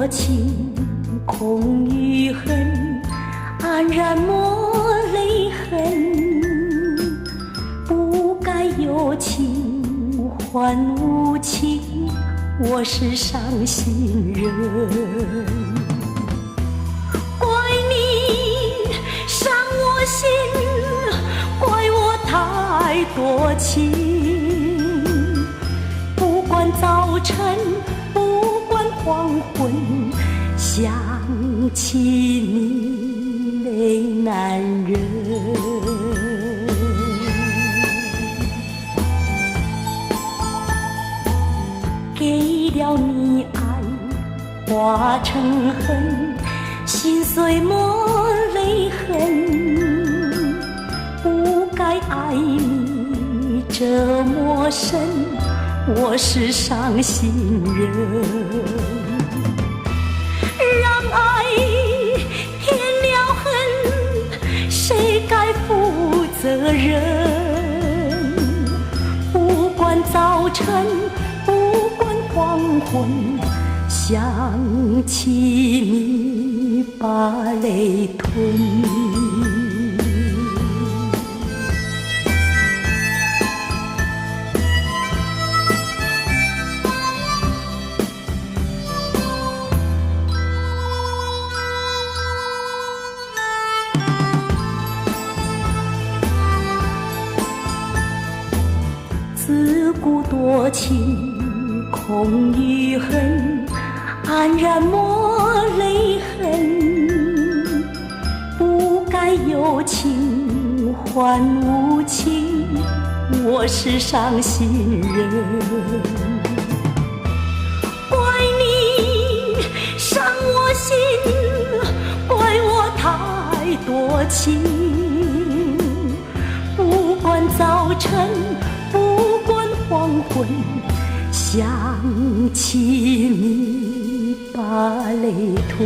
多情，空与恨，黯然抹泪痕。不该有情换无情，我是伤心人。怪你伤我心，怪我太多情。不管早晨，不管黄昏，想起你泪难忍。给了你爱化成恨，心碎抹泪痕。不该爱你这么深，我是伤心人。让爱添了恨，谁该负责任？不管早晨，不管黄昏，想起你把泪吞。自古多情，空与恨，黯然抹泪痕。不该有情换无情，我是伤心人。怪你伤我心，怪我太多情。不管早晨，不管黄昏，想起你把泪吞。